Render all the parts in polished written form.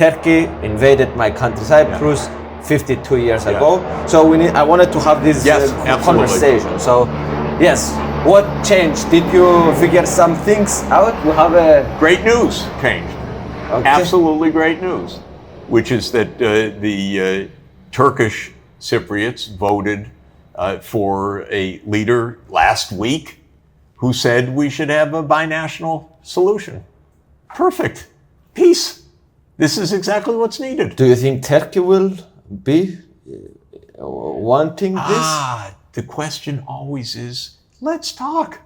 Turkey invaded my country, Cyprus, 52 years ago. So I wanted to have this conversation. So, yes, what changed? Did you figure some things out? We have a great news changed. Okay. Absolutely great news, which is that the Turkish Cypriots voted for a leader last week who said we should have a binational solution. Perfect. Peace. This is exactly what's needed. Do you think Turkey will be wanting this? The question always is, let's talk.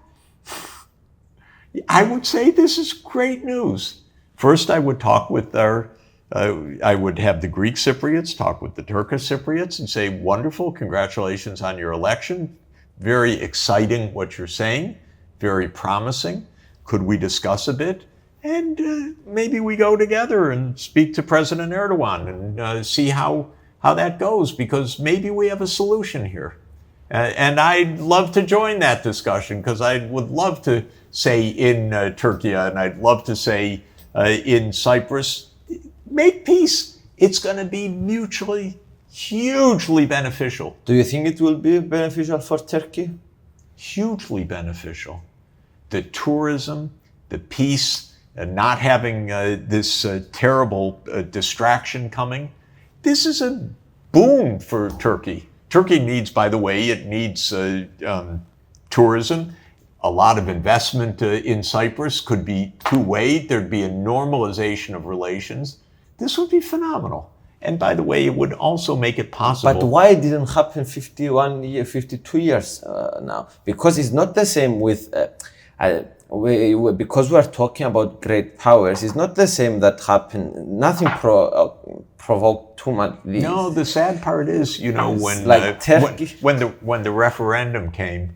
I would say this is great news. First, I would talk with I would have the Greek Cypriots talk with the Turkish Cypriots and say, wonderful, congratulations on your election. Very exciting what you're saying, very promising. Could we discuss a bit? And maybe we go together and speak to President Erdogan and see how that goes, because maybe we have a solution here. And I'd love to join that discussion, because I would love to say in Turkey, and I'd love to say in Cyprus, make peace. It's going to be mutually, hugely beneficial. Do you think it will be beneficial for Turkey? Hugely beneficial. The tourism, the peace, not having this terrible distraction coming. This is a boon for Turkey. Turkey needs, by the way, it needs tourism. A lot of investment in Cyprus could be two-way. There'd be a normalization of relations. This would be phenomenal. And by the way, it would also make it possible. But why it didn't happen 52 years now? Because it's not the same with, because we are talking about great powers, it's not the same that happened. Nothing provoked too much this. No, the sad part is, you know, when the referendum came,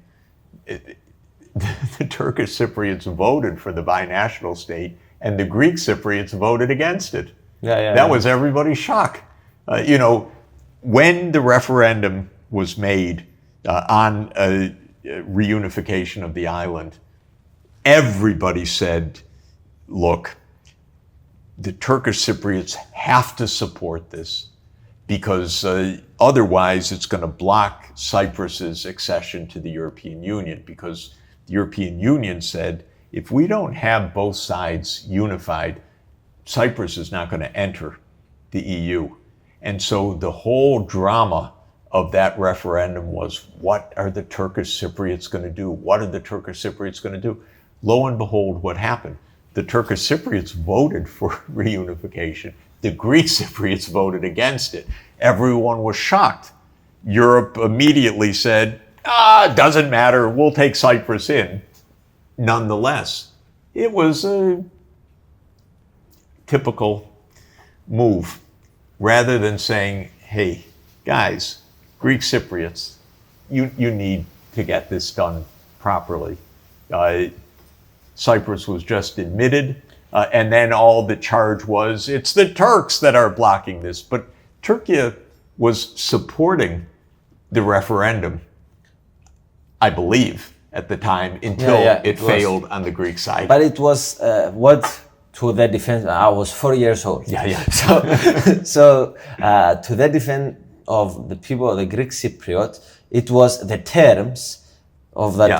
the Turkish Cypriots voted for the binational state, and the Greek Cypriots voted against it. That was everybody's shock. You know, when the referendum was made on reunification of the island, everybody said, look, the Turkish Cypriots have to support this, because otherwise it's going to block Cyprus's accession to the European Union, because the European Union said, if we don't have both sides unified, Cyprus is not going to enter the EU. And so the whole drama of that referendum was, what are the Turkish Cypriots going to do? What are the Turkish Cypriots going to do? Lo and behold, what happened? The Turkish Cypriots voted for reunification. The Greek Cypriots voted against it. Everyone was shocked. Europe immediately said, it doesn't matter, we'll take Cyprus in. Nonetheless, it was a typical move. Rather than saying, hey, guys, Greek Cypriots, you need to get this done properly. Cyprus was just admitted, and then all the charge was, it's the Turks that are blocking this. But Turkey was supporting the referendum, I believe, at the time, until it failed on the Greek side. But it was to the defense, I was 4 years old. So to the defense of the people of the Greek Cypriot, it was the terms of that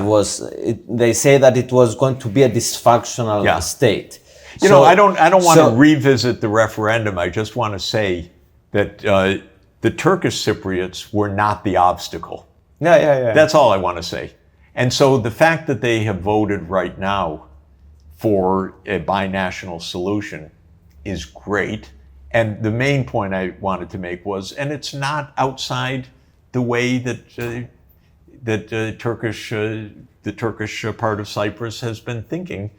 they say that it was going to be a dysfunctional state. You know, I don't want to revisit the referendum. I just want to say that the Turkish Cypriots were not the obstacle. That's all I want to say. And so the fact that they have voted right now for a binational solution is great. And the main point I wanted to make was, and it's not outside the way that the Turkish part of Cyprus has been thinking,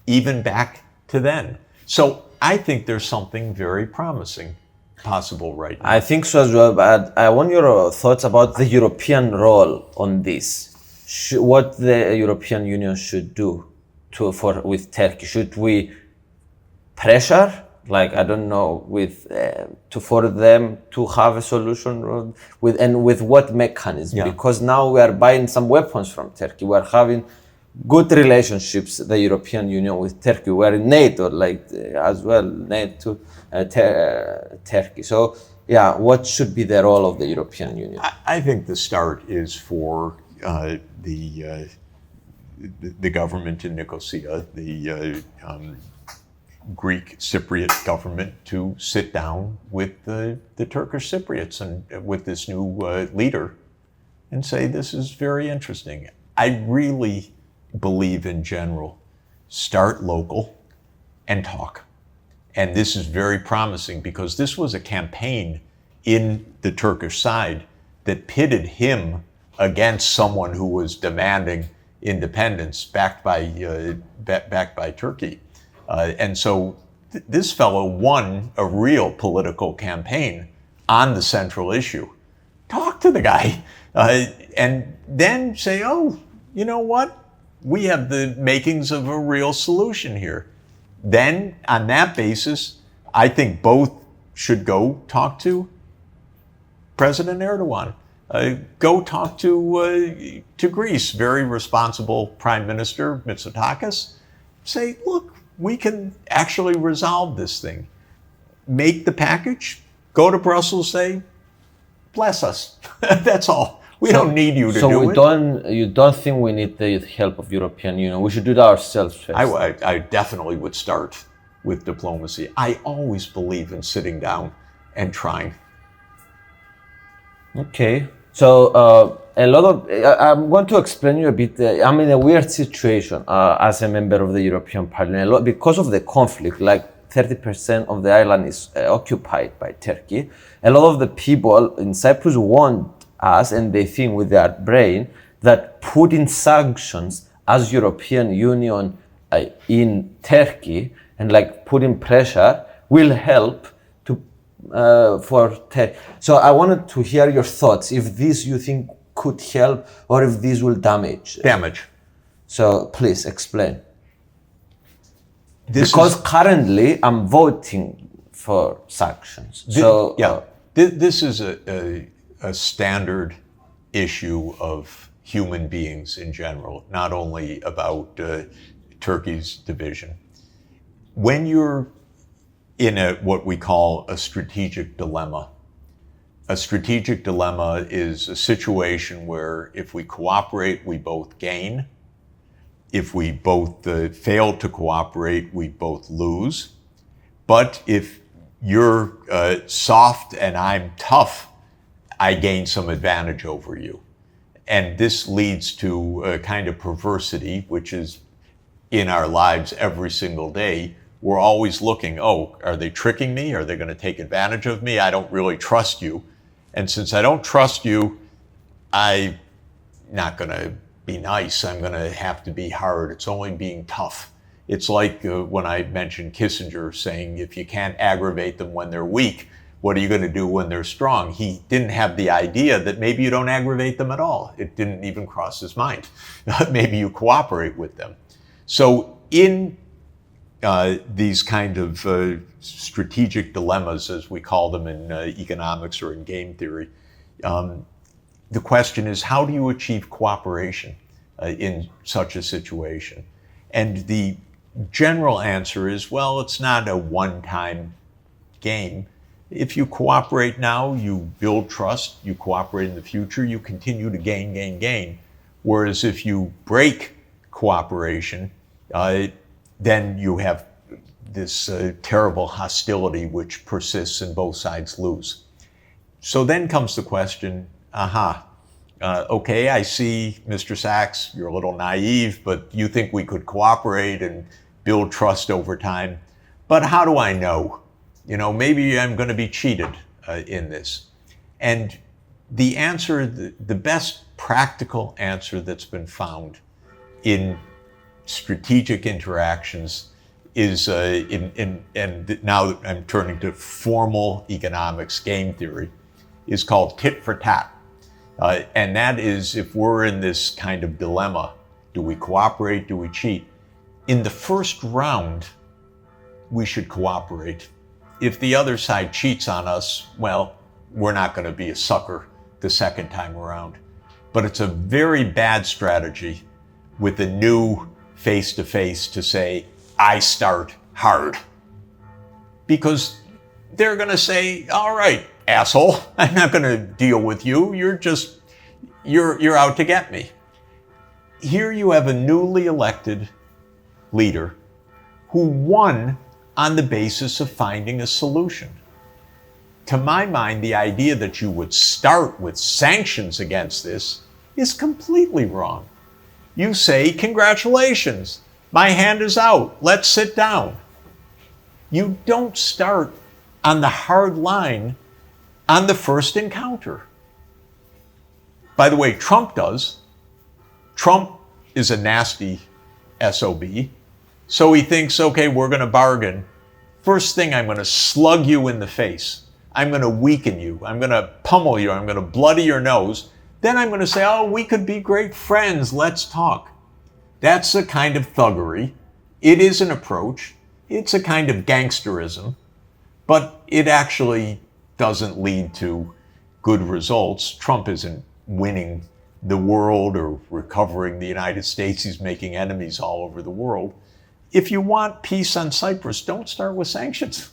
even back to then. So I think there's something very promising possible right now. I think so as well, but I want your thoughts about the European role on this. What the European Union should do with Turkey. Should we pressure, like, I don't know, for them to have a solution with what mechanism? Because now we are buying some weapons from Turkey. We are having good relationships, the European Union with Turkey. We're in NATO, as well, NATO, Turkey. So, yeah, what should be the role of the European Union? I think the start is for the government in Nicosia, the Greek Cypriot government, to sit down with the Turkish Cypriots and with this new leader and say, this is very interesting. I really believe in general, start local and talk. And this is very promising because this was a campaign in the Turkish side that pitted him against someone who was demanding independence backed by Turkey. And so this fellow won a real political campaign on the central issue. Talk to the guy and then say, oh, you know what? We have the makings of a real solution here. Then on that basis, I think both should go talk to President Erdogan. Go talk to Greece, very responsible Prime Minister Mitsotakis. Say, look, we can actually resolve this thing. Make the package, go to Brussels, say, bless us. That's all. We don't need you to do it. So you don't think we need the help of European Union? We should do it ourselves first. I definitely would start with diplomacy. I always believe in sitting down and trying. Okay. So I'm going to explain you a bit. I'm in a weird situation as a member of the European Parliament. Because of the conflict, like 30% of the island is occupied by Turkey. A lot of the people in Cyprus want us, and they think with their brain, that putting sanctions as European Union in Turkey and putting pressure will help for Turkey. So I wanted to hear your thoughts, if this you think could help or if this will damage. So please explain. Because currently I'm voting for sanctions. This is a standard issue of human beings in general, not only about Turkey's division. When you're in what we call a strategic dilemma is a situation where if we cooperate, we both gain. If we both fail to cooperate, we both lose. But if you're soft and I'm tough, I gain some advantage over you. And this leads to a kind of perversity, which is in our lives every single day. We're always looking, oh, are they tricking me? Are they going to take advantage of me? I don't really trust you. And since I don't trust you, I'm not going to be nice. I'm going to have to be hard. It's only being tough. It's like when I mentioned Kissinger saying, if you can't aggravate them when they're weak, what are you going to do when they're strong? He didn't have the idea that maybe you don't aggravate them at all. It didn't even cross his mind. Maybe you cooperate with them. So in these kind of strategic dilemmas, as we call them in economics or in game theory, the question is, how do you achieve cooperation in such a situation? And the general answer is, well, it's not a one-time game. If you cooperate now, you build trust, you cooperate in the future, you continue to gain. Whereas if you break cooperation, then you have this terrible hostility which persists and both sides lose. So then comes the question, okay, I see, Mr. Sachs, you're a little naive, but you think we could cooperate and build trust over time. But how do I know? Maybe I'm going to be cheated in this. And the answer, the best practical answer that's been found in strategic interactions is, and now I'm turning to formal economics, game theory, is called tit for tat. And that is, if we're in this kind of dilemma, do we cooperate, do we cheat? In the first round, we should cooperate. If the other side cheats on us, well, we're not going to be a sucker the second time around. But it's a very bad strategy with a new face-to-face to say, I start hard. Because they're going to say, all right, asshole, I'm not going to deal with you. You're out to get me. Here you have a newly elected leader who won on the basis of finding a solution. To my mind, the idea that you would start with sanctions against this is completely wrong. You say, congratulations, my hand is out, let's sit down. You don't start on the hard line on the first encounter. By the way, Trump does. Trump is a nasty SOB. So he thinks, okay, we're going to bargain. First thing, I'm going to slug you in the face. I'm going to weaken you. I'm going to pummel you. I'm going to bloody your nose. Then I'm going to say, oh, we could be great friends. Let's talk. That's a kind of thuggery. It is an approach. It's a kind of gangsterism. But it actually doesn't lead to good results. Trump isn't winning the world or recovering the United States. He's making enemies all over the world. If you want peace on Cyprus, don't start with sanctions.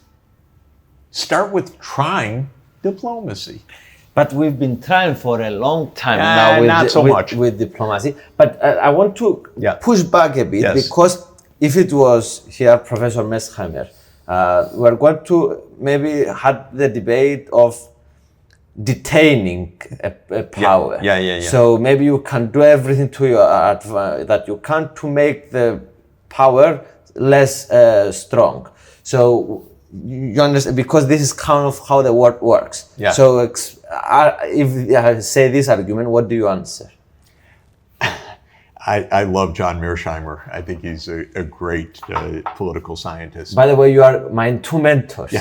Start with trying diplomacy. But we've been trying for a long time now with diplomacy. But I want to push back a bit because if it was here, Professor Meschheimer, we're going to maybe have the debate of detaining a power. So maybe you can do everything to your that you can to make the power less strong. So you understand, because this is kind of how the world works. So if I say this argument, what do you answer? I love John Mearsheimer. I think he's a great political scientist. By the way, you are my two mentors.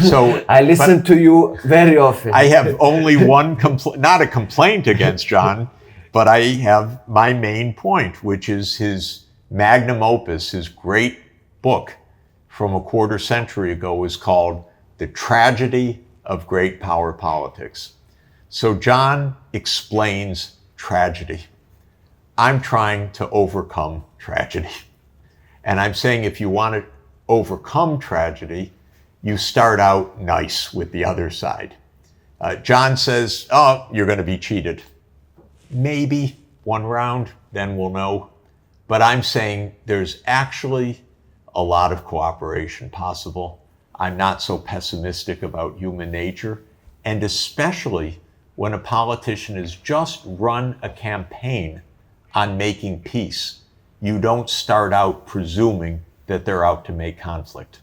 So I listen to you very often. I have only one not a complaint against John, but I have my main point, which is his magnum opus, his great book from a quarter century ago is called The Tragedy of Great Power Politics. So John explains tragedy. I'm trying to overcome tragedy. And I'm saying if you want to overcome tragedy, you start out nice with the other side. John says, oh, you're going to be cheated. Maybe one round, then we'll know. But I'm saying there's actually a lot of cooperation possible. I'm not so pessimistic about human nature. And especially when a politician has just run a campaign on making peace, you don't start out presuming that they're out to make conflict.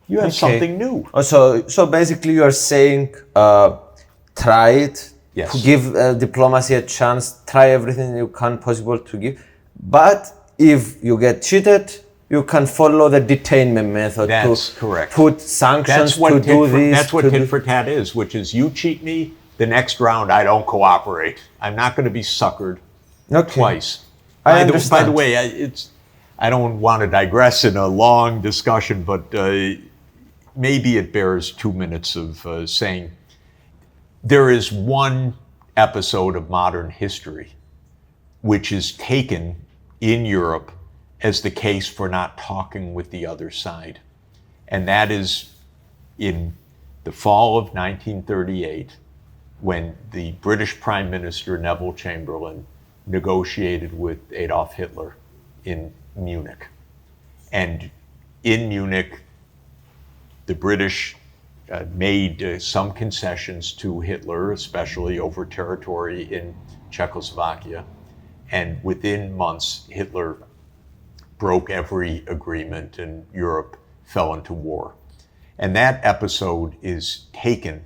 You have something new. So basically you are saying try it, to give diplomacy a chance, try everything you can possible to give. But if you get cheated, you can follow the detainment method. That's correct. Put sanctions to do this. That's what tit for tat is, which is you cheat me, the next round I don't cooperate. I'm not going to be suckered twice. I understand. By the way, I don't want to digress in a long discussion, but maybe it bears 2 minutes of saying there is one episode of modern history which is taken in Europe as the case for not talking with the other side. And that is in the fall of 1938, when the British Prime Minister Neville Chamberlain negotiated with Adolf Hitler in Munich. And in Munich, the British made some concessions to Hitler, especially over territory in Czechoslovakia. And within months, Hitler broke every agreement and Europe fell into war. And that episode is taken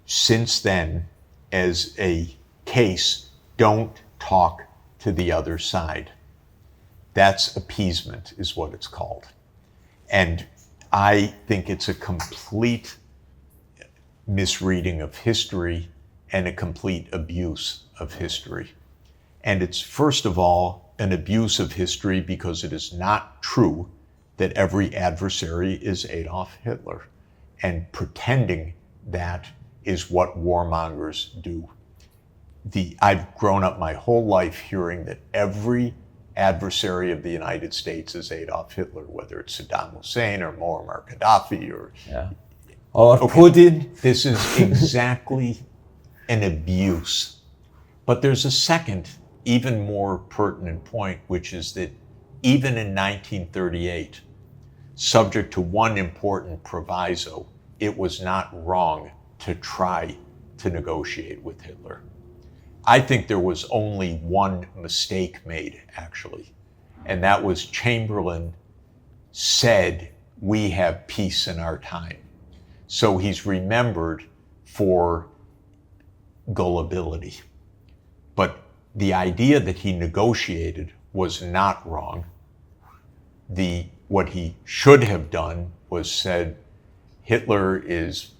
since then as a case, don't talk to the other side. That's appeasement is what it's called. And I think it's a complete misreading of history and a complete abuse of history. And it's first of all an abuse of history because it is not true that every adversary is Adolf Hitler. And pretending that is what warmongers do. I've grown up my whole life hearing that every adversary of the United States is Adolf Hitler, whether it's Saddam Hussein or Muammar Gaddafi or Putin. This is exactly an abuse. But there's a second, even more pertinent point, which is that even in 1938, subject to one important proviso, it was not wrong to try to negotiate with Hitler. I think there was only one mistake made, actually, and that was Chamberlain said, "We have peace in our time." So he's remembered for gullibility. But the idea that he negotiated was not wrong. What he should have done was said, Hitler is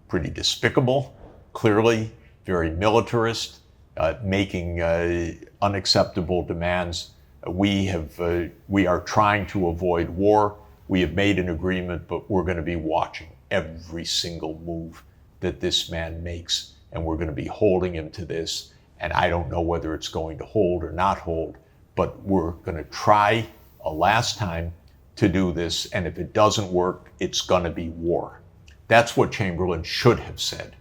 pretty despicable, clearly very militarist, making unacceptable demands. We are trying to avoid war. We have made an agreement, but we're going to be watching every single move that this man makes, and we're going to be holding him to this. And I don't know whether it's going to hold or not hold, but we're going to try a last time to do this, and if it doesn't work, it's going to be war. That's what Chamberlain should have said.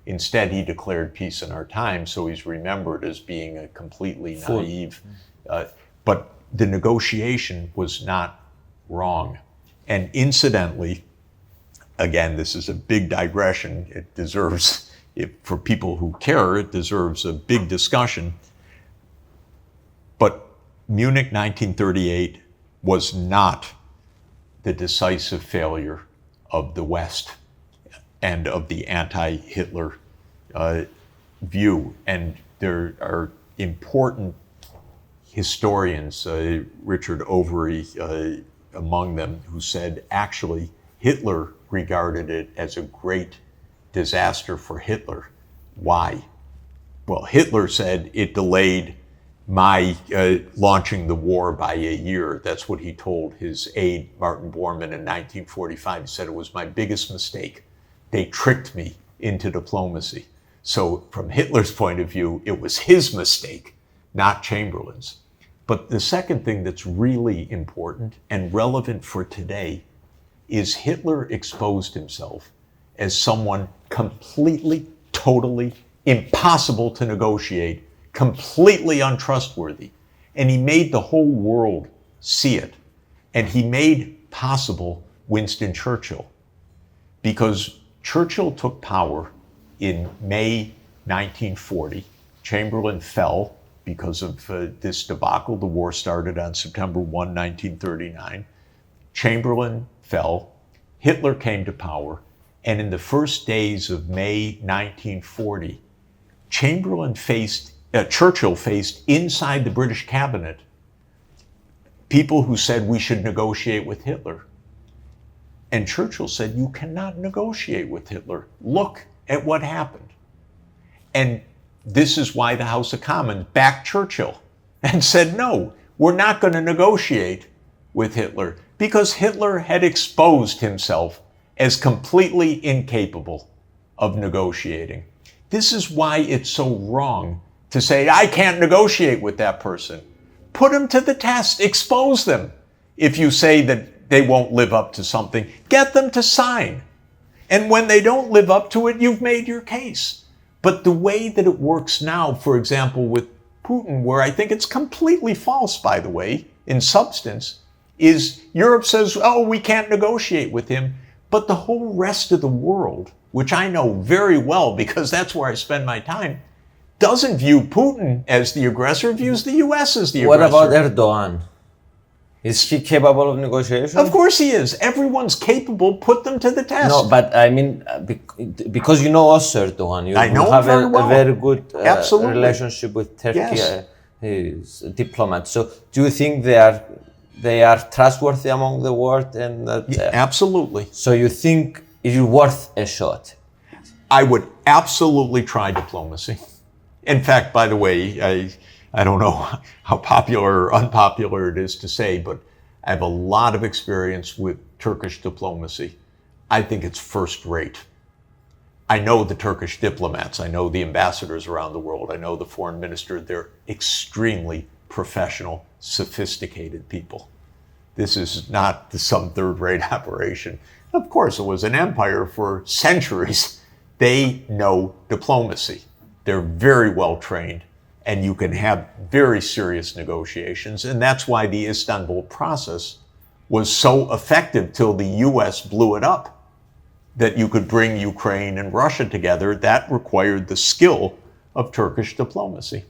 Instead, he declared peace in our time, so he's remembered as being a completely naive. But the negotiation was not wrong. And incidentally, again, this is a big digression. It deserves, for people who care, it deserves a big discussion. But Munich 1938 was not the decisive failure of the West and of the anti-Hitler view. And there are important historians, Richard Overy among them, who said actually Hitler regarded it as a great disaster for Hitler. Why? Well, Hitler said it delayed my launching the war by a year. That's what he told his aide, Martin Bormann, in 1945. He said it was my biggest mistake. They tricked me into diplomacy. So from Hitler's point of view, it was his mistake, not Chamberlain's. But the second thing that's really important and relevant for today is Hitler exposed himself as someone completely, totally impossible to negotiate, completely untrustworthy. And he made the whole world see it. And he made possible Winston Churchill, because Churchill took power in May 1940. Chamberlain fell because of this debacle. The war started on September 1, 1939. Chamberlain fell. Hitler came to power. And in the first days of May 1940, Churchill faced inside the British cabinet people who said we should negotiate with Hitler. And Churchill said, you cannot negotiate with Hitler. Look at what happened. And this is why the House of Commons backed Churchill and said, no, we're not going to negotiate with Hitler, because Hitler had exposed himself as completely incapable of negotiating. This is why it's so wrong to say, I can't negotiate with that person. Put them to the test, expose them. If you say that they won't live up to something, get them to sign. And when they don't live up to it, you've made your case. But the way that it works now, for example, with Putin, where I think it's completely false, by the way, in substance, is Europe says, oh, we can't negotiate with him. But the whole rest of the world, which I know very well because that's where I spend my time, doesn't view Putin as the aggressor, views the U.S. as the aggressor. What about Erdogan? Is he capable of negotiation? Of course he is. Everyone's capable. Put them to the test. No, but I mean, because you know also Erdogan, you have a very good relationship with Turkey, yes. He's a diplomat. So do you think they are trustworthy among the world? And that, absolutely. So you think it is worth a shot? I would absolutely try diplomacy. In fact, by the way, I don't know how popular or unpopular it is to say, but I have a lot of experience with Turkish diplomacy. I think it's first rate. I know the Turkish diplomats, I know the ambassadors around the world, I know the foreign minister. They're extremely professional, sophisticated people. This is not some third-rate operation. Of course, it was an empire for centuries. They know diplomacy. They're very well trained, and you can have very serious negotiations. And that's why the Istanbul process was so effective till the US blew it up, that you could bring Ukraine and Russia together. That required the skill of Turkish diplomacy.